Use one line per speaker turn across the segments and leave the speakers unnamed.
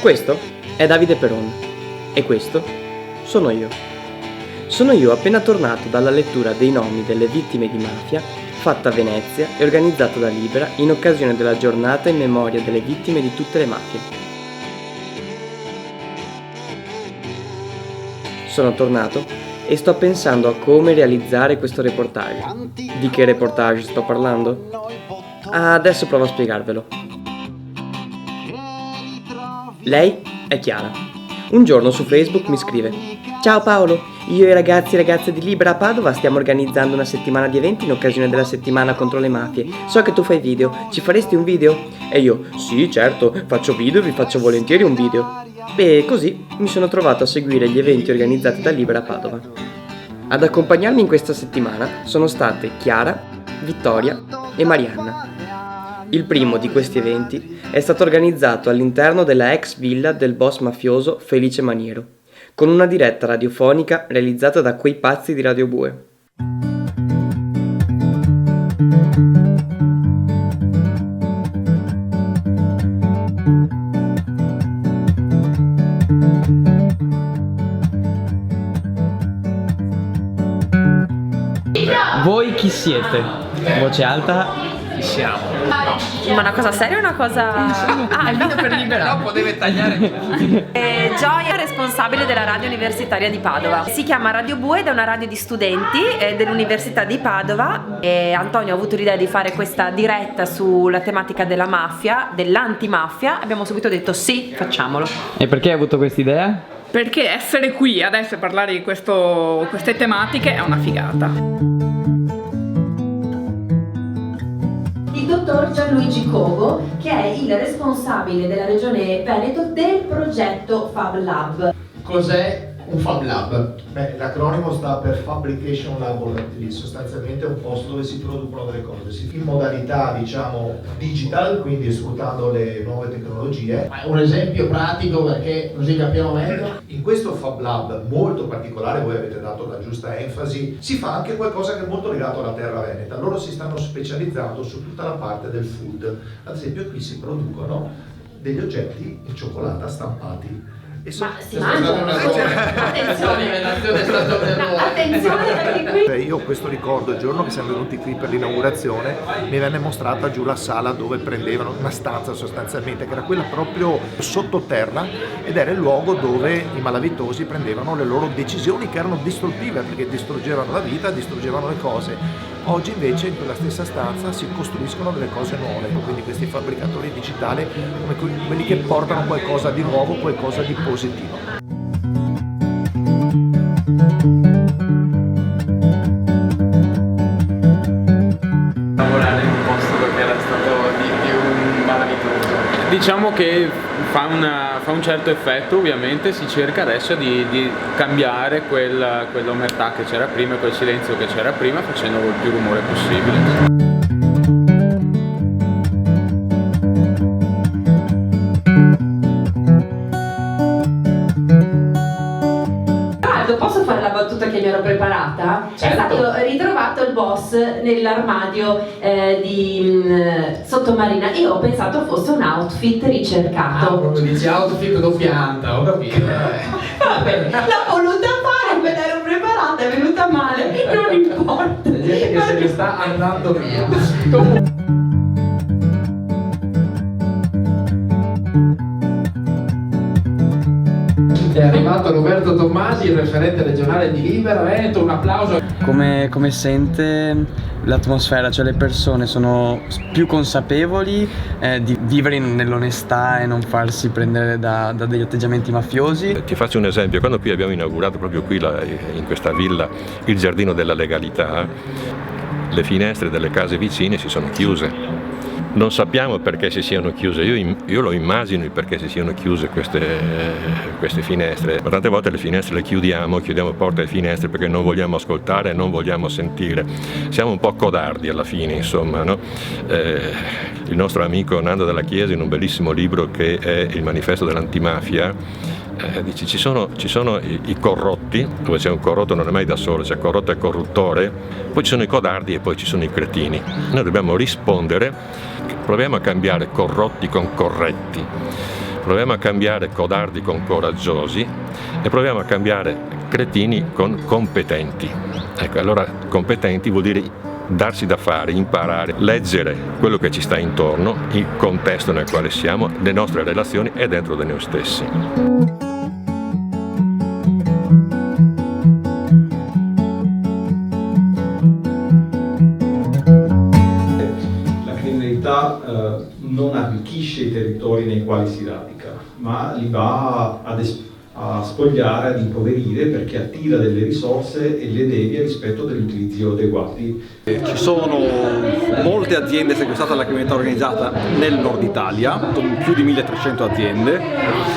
Questo è Davide Peron e questo sono io. Sono io appena tornato dalla lettura dei nomi delle vittime di mafia fatta a Venezia e organizzata da Libera in occasione della giornata in memoria delle vittime di tutte le mafie. Sono tornato e sto pensando a come realizzare questo reportage. Di che reportage sto parlando? Adesso provo a spiegarvelo. Lei è Chiara. Un giorno su Facebook mi scrive: "Ciao Paolo, io e i ragazzi e ragazze di Libera a Padova stiamo organizzando una settimana di eventi in occasione della settimana contro le mafie. So che tu fai video, ci faresti un video?" E io: "Sì, certo, faccio video e vi faccio volentieri un video." E così mi sono trovato a seguire gli eventi organizzati da Libera a Padova. Ad accompagnarmi in questa settimana sono state Chiara, Vittoria e Marianna. Il primo di questi eventi è stato organizzato all'interno della ex villa del boss mafioso Felice Maniero, con una diretta radiofonica realizzata da quei pazzi di Radio Bue. Voi chi siete? Voce alta.
Chi siamo?
Ma una cosa seria o una cosa...
il video per Libera. Dopo deve tagliare.
Gioia è responsabile della radio universitaria di Padova. Si chiama Radio Bue ed è una radio di studenti dell'Università di Padova. E Antonio ha avuto l'idea di fare questa diretta sulla tematica della mafia, dell'antimafia. Abbiamo subito detto sì, facciamolo.
E perché hai avuto questa idea?
Perché essere qui adesso e parlare di queste tematiche è una figata.
Il dottor Gianluigi Cogo, che è il responsabile della regione Veneto del progetto Fab Lab.
Cos'è un Fab Lab? Beh, l'acronimo sta per Fabrication Laboratory, sostanzialmente è un posto dove si producono delle cose, in modalità diciamo digital, quindi sfruttando le nuove tecnologie.
Un esempio pratico perché così capiamo meglio.
In questo Fab Lab molto particolare, voi avete dato la giusta enfasi, si fa anche qualcosa che è molto legato alla terra veneta. Loro si stanno specializzando su tutta la parte del food. Ad esempio qui si producono degli oggetti in cioccolata stampati.
Ma si mangiano? Attenzione! Attenzione perché qui...
Io ho questo ricordo, il giorno che siamo venuti qui per l'inaugurazione mi venne mostrata giù la sala dove prendevano, una stanza sostanzialmente, che era quella proprio sottoterra ed era il luogo dove i malavitosi prendevano le loro decisioni che erano distruttive perché distruggevano la vita, distruggevano le cose. Oggi invece in quella stessa stanza si costruiscono delle cose nuove, quindi questi fabbricatori digitali come quelli che portano qualcosa di nuovo, qualcosa di positivo.
Lavorare in un posto che era stato di un malavitoso.
Diciamo che fa un certo effetto, ovviamente si cerca adesso di cambiare quell'omertà che c'era prima, quel silenzio che c'era prima, facendo il più rumore possibile.
Posso fare la battuta che mi ero preparata?
Certo.
È stato ritrovato il boss nell'armadio di Sottomarina. Io ho pensato fosse un outfit ricercato.
Proprio dici outfit doppianta, ho capito.
Vabbè, l'ho voluta fare, me l'ero preparata, è venuta male, non importa.
La gente che se ne sta andando via. È arrivato Roberto Tommasi, il referente regionale di Libera Veneto, un applauso.
Come sente l'atmosfera? Cioè le persone sono più consapevoli di vivere nell'onestà e non farsi prendere da degli atteggiamenti mafiosi?
Ti faccio un esempio: quando qui abbiamo inaugurato proprio qui in questa villa il giardino della legalità, le finestre delle case vicine si sono chiuse. Non sappiamo perché si siano chiuse, io lo immagino il perché si siano chiuse queste finestre. Ma tante volte le finestre le chiudiamo porte e finestre perché non vogliamo ascoltare, non vogliamo sentire. Siamo un po' codardi alla fine, insomma, no? Il nostro amico Nando Dalla Chiesa, in un bellissimo libro che è il manifesto dell'antimafia, dice ci sono i corrotti, dove c'è un corrotto non è mai da solo, c'è corrotto e corruttore, poi ci sono i codardi e poi ci sono i cretini. Noi dobbiamo rispondere, proviamo a cambiare corrotti con corretti, Proviamo a cambiare codardi con coraggiosi e proviamo a cambiare cretini con competenti. Ecco, allora competenti vuol dire darsi da fare, imparare, leggere quello che ci sta intorno, il contesto nel quale siamo, le nostre relazioni e dentro di noi stessi.
Non arricchisce i territori nei quali si radica, ma li va a spogliare, ad impoverire, perché attira delle risorse e le devia rispetto degli utilizzi adeguati.
Ci sono molte aziende sequestrate dalla criminalità organizzata nel nord Italia, più di 1300 aziende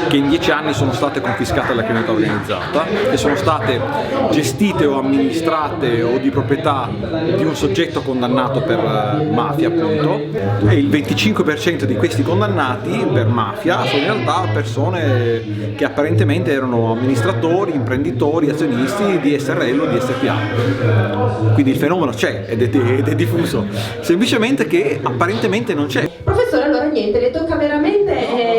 che in 10 anni sono state confiscate dalla criminalità organizzata e sono state gestite o amministrate o di proprietà di un soggetto condannato per mafia, appunto, e il 25% di questi condannati per mafia sono in realtà persone che apparentemente erano amministratori, imprenditori, azionisti di SRL o di SPA. Quindi il fenomeno c'è ed è diffuso, semplicemente che apparentemente non c'è.
Professore, allora niente, le tocca veramente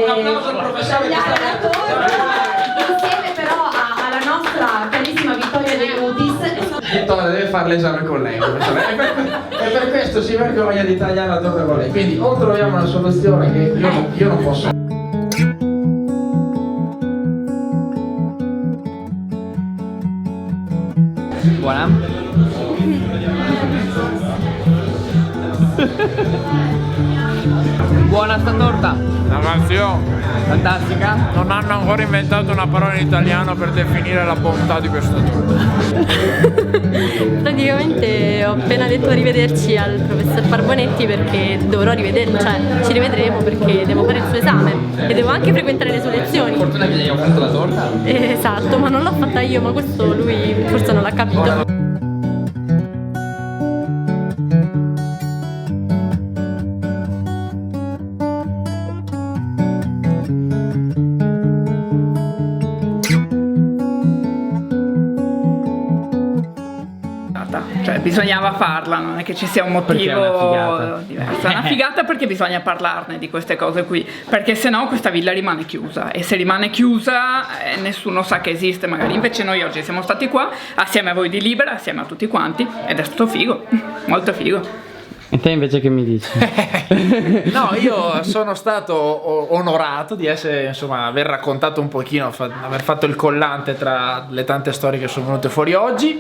un applauso al professore
tagliare la torta insieme però alla nostra carissima Vittoria De Lutis.
Vittoria deve fare l'esame con lei, professore. E per questo si vergogna di tagliare la torta con lei. Quindi o troviamo una soluzione che io non posso.
Buona? Buona sta torta!
Ragazzi,
Fantastica!
non hanno ancora inventato una parola in italiano per definire la bontà di questa torta.
Praticamente ho appena detto arrivederci al professor Barbonetti perché dovrò rivederlo, cioè ci rivedremo perché devo fare il suo esame e devo anche frequentare le sue lezioni.
Fortuna che gli hai offerto la torta?
Esatto, ma non l'ho fatta io, ma questo lui forse non l'ha capito.
Cioè bisognava farla, non è che ci sia un motivo diverso. È una figata perché bisogna parlarne di queste cose qui, perché sennò questa villa rimane chiusa e se rimane chiusa nessuno sa che esiste magari. Invece noi oggi siamo stati qua assieme a voi di Libera, assieme a tutti quanti ed è stato figo, molto figo.
E te invece che mi dici?
No, io sono stato onorato di essere, insomma, aver raccontato un pochino, aver fatto il collante tra le tante storie che sono venute fuori oggi,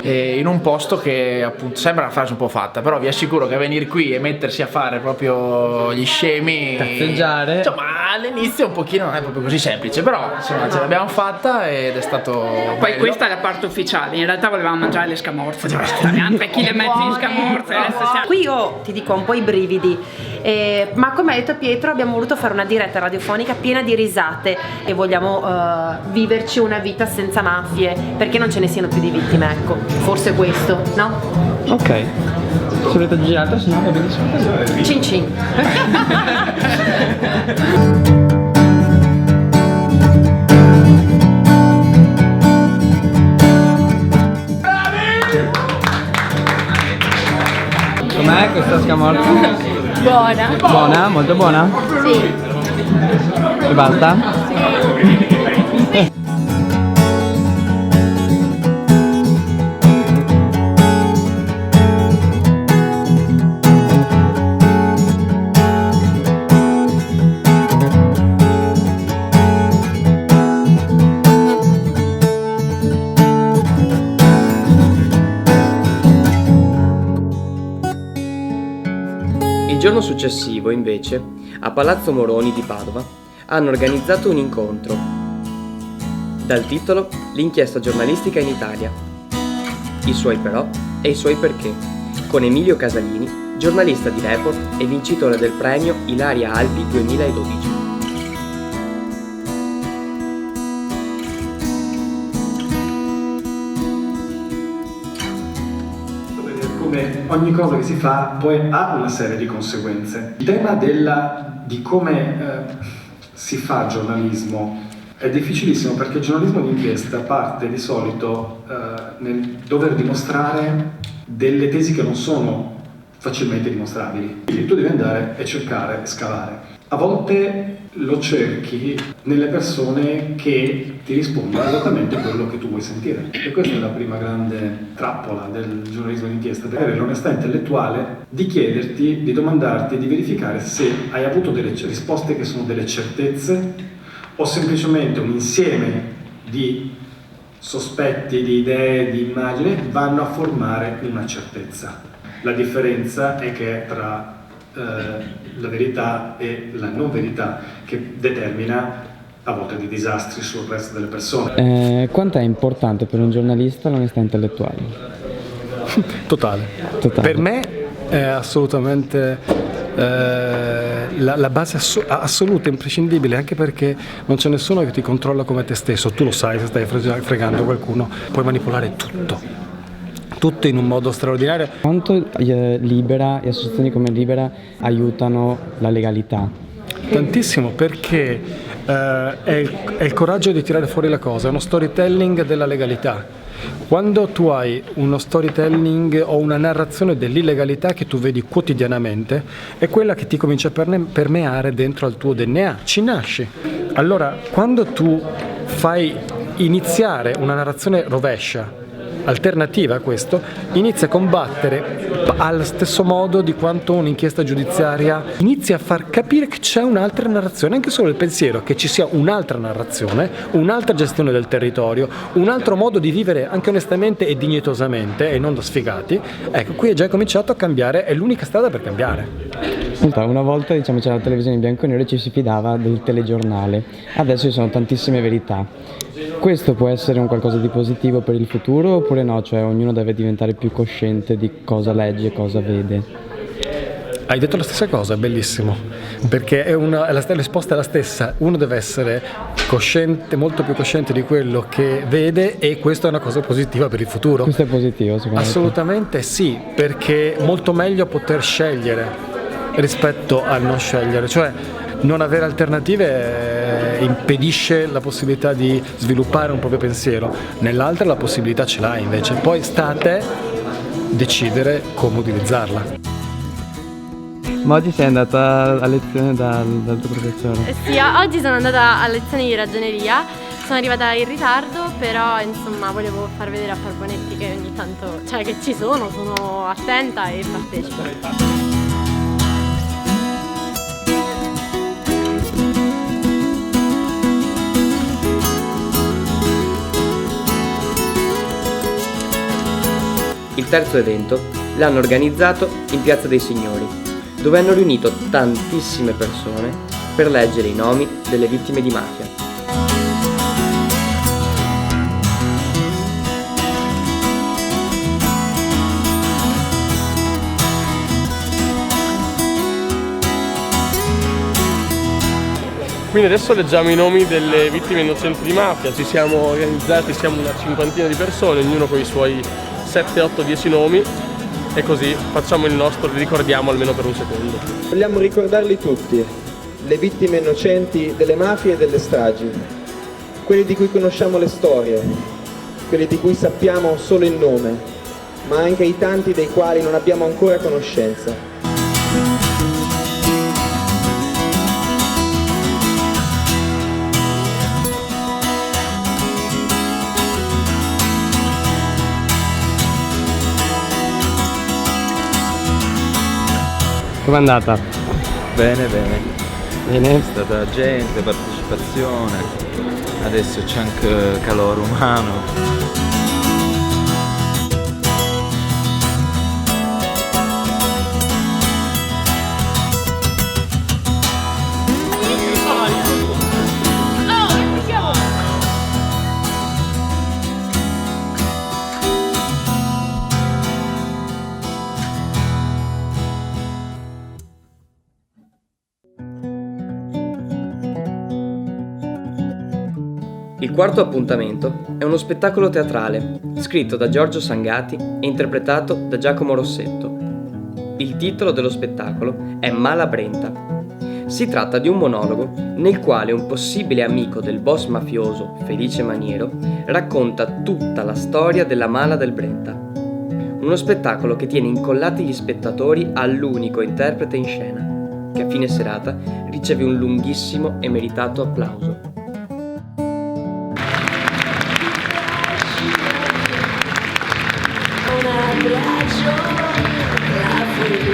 in un posto che appunto sembra una frase un po' fatta, però vi assicuro che venire qui e mettersi a fare proprio gli scemi,
cazzeggiare,
insomma, all'inizio un pochino non è proprio così semplice, però insomma ce l'abbiamo fatta ed è stato
Poi
bello.
Questa è la parte ufficiale, in realtà volevamo mangiare le scamorze, 3 kg e mezzo di scamorze, adesso siamo...
Qui io ti dico un po' i brividi, ma come ha detto Pietro abbiamo voluto fare una diretta radiofonica piena di risate e vogliamo viverci una vita senza mafie, perché non ce ne siano più di vittime, ecco, forse questo, no?
Ok, se volete aggiungere altro, se no va benissimo.
Cin cin.
Com'è questa scamorza?
Buona.
Buona? Molto buona?
Sì.
E basta?
Il giorno successivo, invece, a Palazzo Moroni di Padova, hanno organizzato un incontro. Dal titolo L'inchiesta giornalistica in Italia. I suoi però e i suoi perché, con Emilio Casalini, giornalista di Report e vincitore del premio Ilaria Alpi 2012.
Come ogni cosa che si fa poi ha una serie di conseguenze. Il tema di come si fa giornalismo è difficilissimo perché il giornalismo d'inchiesta parte di solito nel dover dimostrare delle tesi che non sono facilmente dimostrabili. Quindi tu devi andare e cercare e scavare. A volte lo cerchi nelle persone che ti rispondono esattamente quello che tu vuoi sentire. E questa è la prima grande trappola del giornalismo d'inchiesta, avere l'onestà intellettuale di chiederti, di domandarti, di verificare se hai avuto delle risposte che sono delle certezze o semplicemente un insieme di sospetti, di idee, di immagini vanno a formare una certezza. La differenza è che tra la verità e la non verità che determina a volte dei disastri sul resto delle persone.
Quanto è importante per un giornalista l'onestà intellettuale?
Totale. Per me è assolutamente la base assoluta, imprescindibile, anche perché non c'è nessuno che ti controlla come te stesso. Tu lo sai, se stai fregando qualcuno puoi manipolare tutto in un modo straordinario.
Quanto Libera e associazioni come Libera aiutano la legalità?
Tantissimo, perché è il coraggio di tirare fuori la cosa, è uno storytelling della legalità. Quando tu hai uno storytelling o una narrazione dell'illegalità che tu vedi quotidianamente, è quella che ti comincia a permeare dentro al tuo DNA, ci nasci. Allora, quando tu fai iniziare una narrazione rovescia, alternativa a questo, inizia a combattere allo stesso modo di quanto un'inchiesta giudiziaria inizia a far capire che c'è un'altra narrazione, anche solo il pensiero che ci sia un'altra narrazione, un'altra gestione del territorio, un altro modo di vivere anche onestamente e dignitosamente e non da sfigati. Ecco, qui è già cominciato a cambiare, è l'unica strada per cambiare.
Una volta c'era la televisione in bianco e nero e ci si fidava del telegiornale, adesso ci sono tantissime verità. Questo può essere un qualcosa di positivo per il futuro oppure no? Cioè ognuno deve diventare più cosciente di cosa legge e cosa vede.
Hai detto la stessa cosa, bellissimo, perché la risposta è la stessa. Uno deve essere cosciente, molto più cosciente di quello che vede, e questa è una cosa positiva per il futuro.
Questo è positivo, secondo me?
Assolutamente sì, perché è molto meglio poter scegliere rispetto a non scegliere, cioè non avere alternative impedisce la possibilità di sviluppare un proprio pensiero, nell'altra la possibilità ce l'hai invece, poi sta a te decidere come utilizzarla.
Ma oggi sei andata a lezione dal tuo professore?
Sì, oggi sono andata a lezione di ragioneria, sono arrivata in ritardo, però insomma volevo far vedere a Parbonetti che ogni tanto, cioè che ci sono attenta e partecipo.
Il terzo evento l'hanno organizzato in Piazza dei Signori, dove hanno riunito tantissime persone per leggere i nomi delle vittime di mafia.
Quindi adesso leggiamo i nomi delle vittime innocenti di mafia, ci siamo organizzati, siamo una cinquantina di persone, ognuno con i suoi 7, 8, 10 nomi, e così facciamo il nostro, li ricordiamo almeno per un secondo.
Vogliamo ricordarli tutti, le vittime innocenti delle mafie e delle stragi, quelli di cui conosciamo le storie, quelli di cui sappiamo solo il nome, ma anche i tanti dei quali non abbiamo ancora conoscenza.
Com'è andata?
Bene, bene.
Bene.
È stata gente, partecipazione, adesso c'è anche calore umano.
Il quarto appuntamento è uno spettacolo teatrale, scritto da Giorgio Sangati e interpretato da Giacomo Rossetto. Il titolo dello spettacolo è Malabrenta. Si tratta di un monologo nel quale un possibile amico del boss mafioso Felice Maniero racconta tutta la storia della Mala del Brenta. Uno spettacolo che tiene incollati gli spettatori all'unico interprete in scena, che a fine serata riceve un lunghissimo e meritato applauso.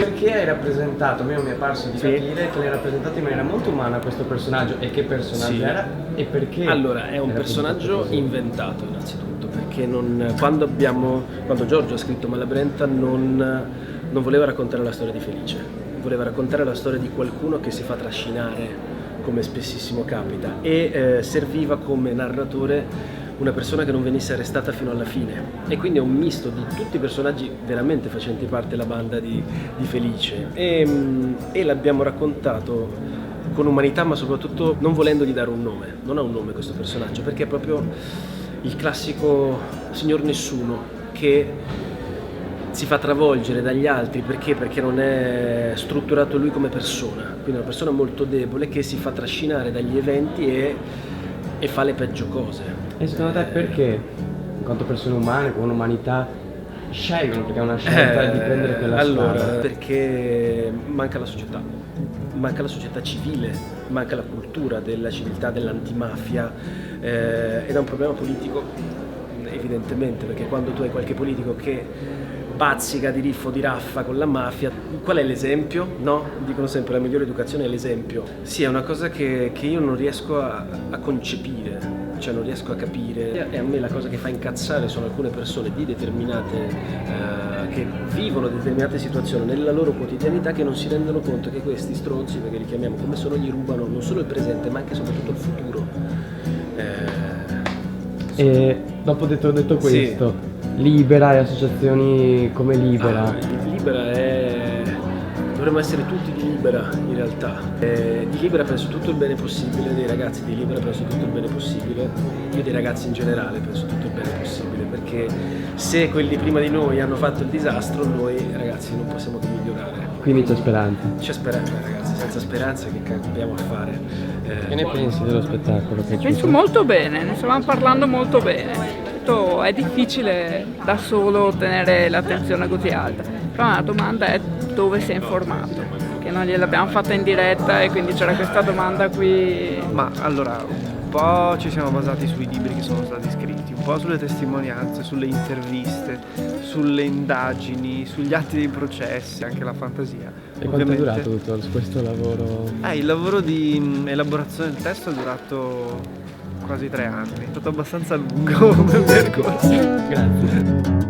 Perché hai rappresentato, a me mi è parso di capire che l'hai rappresentato in maniera molto umana questo personaggio, e che personaggio era e perché?
Allora, è un personaggio inventato innanzitutto, perché quando Giorgio ha scritto Malabrenta non voleva raccontare la storia di Felice, voleva raccontare la storia di qualcuno che si fa trascinare, come spessissimo capita, e serviva come narratore una persona che non venisse arrestata fino alla fine, e quindi è un misto di tutti i personaggi veramente facenti parte della banda di Felice, e l'abbiamo raccontato con umanità, ma soprattutto non volendogli dare un nome. Non ha un nome questo personaggio, perché è proprio il classico signor nessuno che si fa travolgere dagli altri perché non è strutturato lui come persona, quindi è una persona molto debole che si fa trascinare dagli eventi e fa le peggio cose.
E secondo te perché, in quanto persone umane, con umanità, scelgono, perché è una scelta di prendere quella strada?
Allora, perché manca la società civile, manca la cultura della civiltà, dell'antimafia, ed è un problema politico, evidentemente, perché quando tu hai qualche politico che bazzica di riffo di raffa con la mafia, qual è l'esempio? No? Dicono sempre la migliore educazione è l'esempio. Sì, è una cosa che io non riesco a concepire, cioè non riesco a capire, e a me la cosa che fa incazzare sono alcune persone di determinate che vivono determinate situazioni nella loro quotidianità, che non si rendono conto che questi stronzi, perché li chiamiamo come sono, gli rubano non solo il presente ma anche e soprattutto il futuro.
E dopo detto questo, sì. Libera e associazioni come Libera?
Libera dovremmo essere tutti di Libera in realtà. Di Libera penso tutto il bene possibile, dei ragazzi di Libera penso tutto il bene possibile, io dei ragazzi in generale penso tutto il bene possibile, perché se quelli prima di noi hanno fatto il disastro, noi ragazzi non possiamo che migliorare.
Quindi c'è speranza?
C'è speranza ragazzi, senza speranza che cazzo dobbiamo fare?
Che ne pensi dello spettacolo?
Penso molto bene, ne stavamo parlando molto bene. È difficile da solo tenere l'attenzione così alta, però la domanda è dove sei informato, che noi gliel'abbiamo fatta in diretta e quindi c'era questa domanda qui.
Ma allora, un po' ci siamo basati sui libri che sono stati scritti, un po' sulle testimonianze, sulle interviste, sulle indagini, sugli atti dei processi, anche la fantasia.
E quanto è durato tutto questo lavoro?
Il lavoro di elaborazione del testo è durato quasi 3 anni, è stato abbastanza lungo come percorso.
Grazie.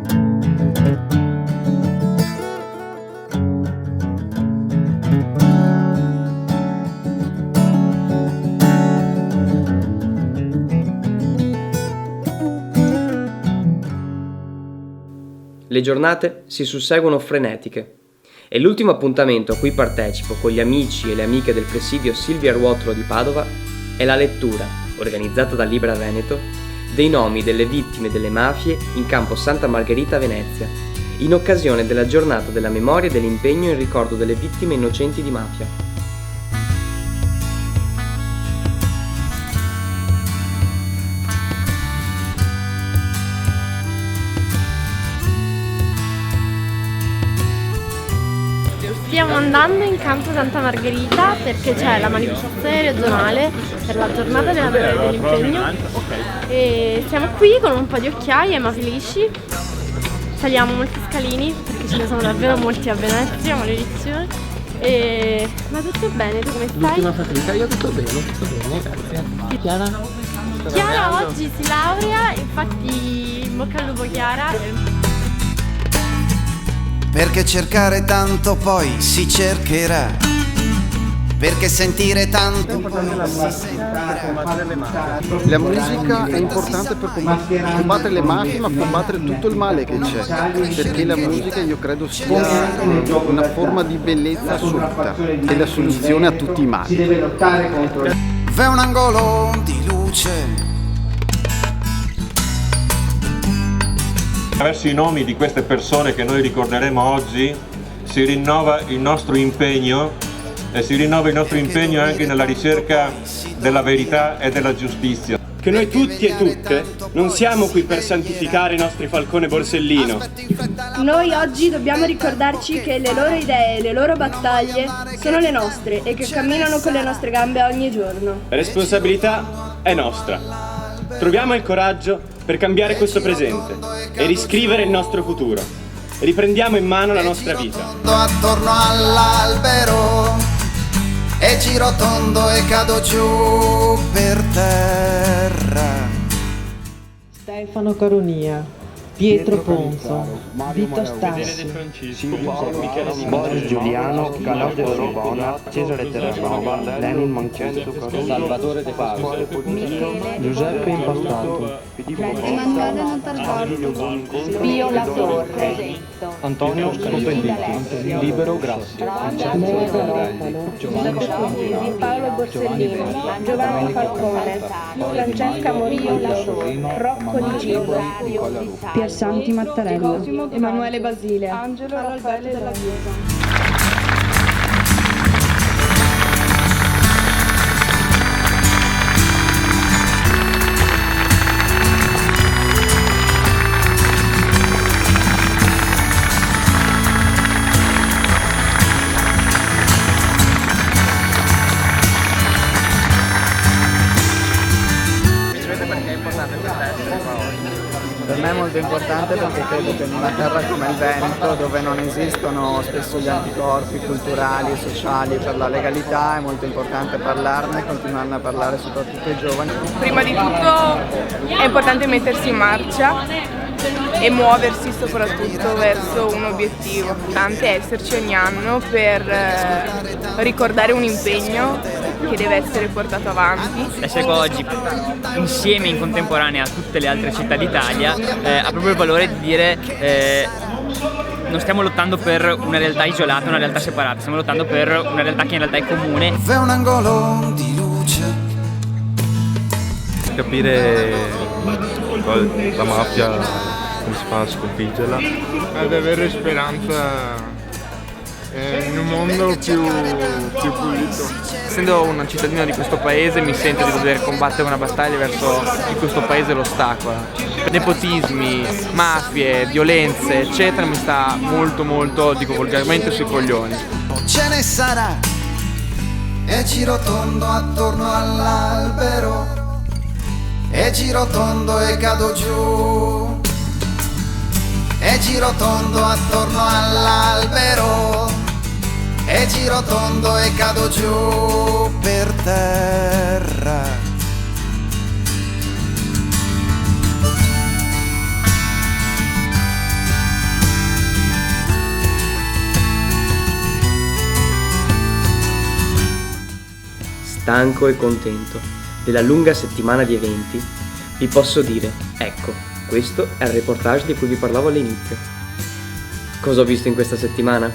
Le giornate si susseguono frenetiche e l'ultimo appuntamento a cui partecipo con gli amici e le amiche del presidio Silvia Ruotolo di Padova è la lettura, organizzata da Libera Veneto, dei nomi delle vittime delle mafie in campo Santa Margherita a Venezia, in occasione della giornata della memoria e dell'impegno in ricordo delle vittime innocenti di mafia.
Stiamo andando in campo Santa Margherita perché c'è la manifestazione regionale per la giornata della memoria e dell'impegno e siamo qui con un po' di occhiaie ma felici. Saliamo molti scalini perché ce ne sono davvero molti a Venezia, maledizione. Ma tutto bene, tu come stai?
L'ultima fatica, io tutto bene, grazie. Chiara?
Chiara oggi si laurea, infatti in bocca al lupo Chiara.
Perché cercare tanto poi si cercherà, perché sentire tanto poi si sentirà.
La musica è importante per combattere le mafie, ma combattere tutto il male che c'è, perché la musica io credo sia una forma di bellezza assoluta e la soluzione a tutti i mali.
V'è un angolo di luce.
Attraverso i nomi di queste persone che noi ricorderemo oggi si rinnova il nostro impegno e si rinnova il nostro impegno anche nella ricerca della verità e della giustizia.
che noi tutti e tutte non siamo qui per santificare i nostri Falcone Borsellino.
Noi oggi dobbiamo ricordarci che le loro idee e le loro battaglie sono le nostre e che camminano con le nostre gambe ogni giorno.
La responsabilità è nostra. Troviamo il coraggio per cambiare questo presente e riscrivere il nostro futuro. Riprendiamo in mano la nostra vita.
Attorno all'albero e giro tondo e cado giù per terra.
Stefano Caronia, Pietro Ponzo, Vito Stassi,
Boris Giuliano, Calogero Sorbona, Cesare Terranova, Lenin Mancuso, Salvatore De Paolo,
Giuseppe Impastato,
Emanuele Montalbano,
Pio La Torre, Antonio Scopelliti, Libero Grassi,
Paolo Borsellino, Giovanni Falcone, Francesca Morillo, Rocco Di Gillo,
Santi Mattarella,
Emanuele Basile, Angelo Raffaele della Chiesa.
Per me è molto importante perché credo che in una terra come il Veneto, dove non esistono spesso gli anticorpi culturali e sociali per la legalità, è molto importante parlarne e continuarne a parlare soprattutto ai giovani.
Prima di tutto è importante mettersi in marcia e muoversi soprattutto verso un obiettivo. Importante è esserci ogni anno per ricordare un impegno che deve essere portato avanti.
Essere qua oggi insieme in contemporanea a tutte le altre città d'Italia ha proprio il valore di dire non stiamo lottando per una realtà isolata, una realtà separata, stiamo lottando per una realtà che in realtà è comune.
C'è un angolo di luce.
Capire la mafia, come si fa a sconfiggerla.
Ad avere speranza in un mondo più pulito.
Essendo un cittadino di questo paese mi sento di dover combattere una battaglia verso chi questo paese lo ostacola. Nepotismi, mafie, violenze, eccetera, mi sta molto, dico volgarmente, sui coglioni.
Ce ne sarà e giro tondo attorno all'albero e giro tondo e cado giù e giro tondo attorno all'albero e giro tondo e cado giù per terra.
Stanco e contento della lunga settimana di eventi, vi posso dire, ecco, questo è il reportage di cui vi parlavo all'inizio. Cosa ho visto in questa settimana?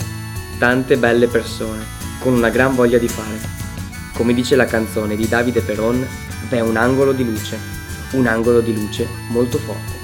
Tante belle persone, con una gran voglia di fare. Come dice la canzone di Davide Peron, v'è un angolo di luce molto forte.